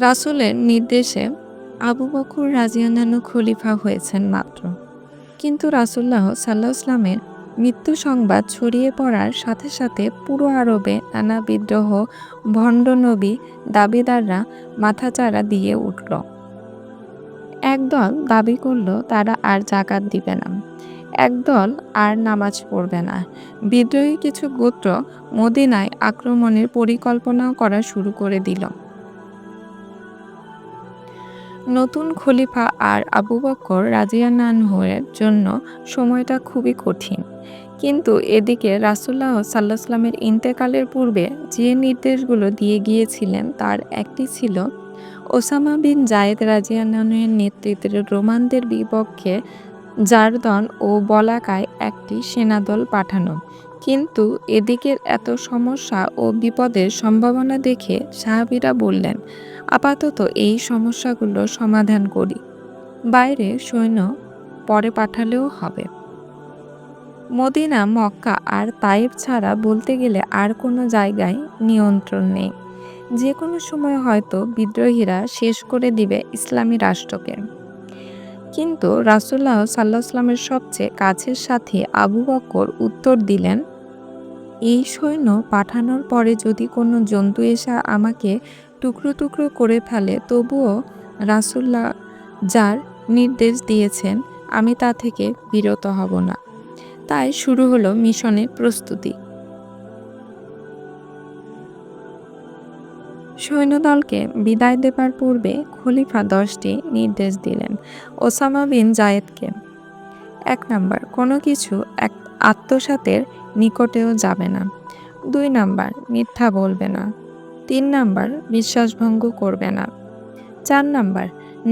রাসূলের নির্দেশে আবু বকর রাদিয়াল্লাহু খলিফা হয়েছেন মাত্র। কিন্তু রাসূলুল্লাহ সাল্লাল্লাহু আলাইহি ওয়াসাল্লামের মৃত্যু সংবাদ ছড়িয়ে পড়ার সাথে সাথে পুরো আরবে নানা বিদ্রোহ, ভণ্ড নবী দাবিদাররা মাথাচাড়া দিয়ে উঠল। একদল দাবি করল তারা আর যাকাত দিবে না, একদল আর নামাজ পড়বে না। বিদ্রোহী কিছু গোত্র মদিনায় আক্রমণের পরিকল্পনাও করা শুরু করে দিল। নতুন খলিফা আর আবু বকর রাদিয়াল্লাহু এর জন্য সময়টা খুবই কঠিন। কিন্তু এদিকে রাসূলুল্লাহ সাল্লাল্লাহু আলাইহি ওয়াসাল্লামের ইন্তেকালের পূর্বে যে নির্দেশগুলো দিয়ে গিয়েছিলেন তার একটি ছিল ওসামা বিন যায়েদ রাদিয়াল্লাহু এর নেতৃত্বে রোমানদের বিপক্ষে জারদন ও বলাকায় একটি সেনাদল পাঠানো। কিন্তু এদিকের এত সমস্যা ও বিপদের সম্ভাবনা দেখে সাহাবীরা বললেন, আপাতত এই সমস্যাগুলো সমাধান করি, বাইরে সৈন্য পরে পাঠালেও হবে। মদিনা, মক্কা আর তায়েফ ছাড়া বলতে গেলে আর কোনো জায়গায় নিয়ন্ত্রণ নেই। যে কোনো সময় হয়তো বিদ্রোহীরা শেষ করে দিবে ইসলামী রাষ্ট্রকে। কিন্তু রাসূলুল্লাহ সাল্লাল্লাহু আলাইহি ওয়াসাল্লামের সবচেয়ে কাছের সাথী আবু বকর উত্তর দিলেন, এই সৈন্য পাঠানোর পরে যদি কোনো জন্তু এসে আমাকে টুকরো টুকরো করে ফেলে তবুও রাসূলুল্লাহ যার নির্দেশ দিয়েছেন আমি তা থেকে বিরত হব না। তাই শুরু হলো মিশনের প্রস্তুতি। সৈন্যদলকে বিদায় দেবার পূর্বে খলিফা ১০টি নির্দেশ দিলেন ওসামা বিন যায়েদকে। ১ নাম্বার, কোনো কিছু আত্মসাতের নিকটেও যাবে না। ২ নাম্বার, মিথ্যা বলবে না। ৩ নাম্বার, বিশ্বাসভঙ্গ করবে না। ৪ নাম্বার,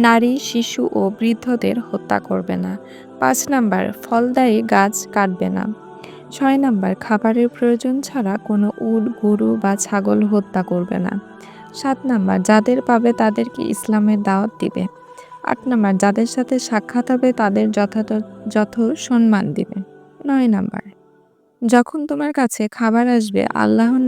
নারী, শিশু ও বৃদ্ধদের হত্যা করবে না। ৫ নাম্বার, ফলদায়ী গাছ কাটবে না। ৬ নাম্বার, খাবারের প্রয়োজন ছাড়া কোনো উট, গরু বা ছাগল হত্যা করবে না। ৭ নাম্বার, যাদের পাবে তাদেরকে ইসলামের দাওয়াত দিবে। ৮ নাম্বার, যাদের সাথে সাক্ষাৎ হবে তাদের যথাযথ সম্মান দিবে। ৯ নাম্বার, যখন তোমার কাছে খাবার আসবে আল্লাহর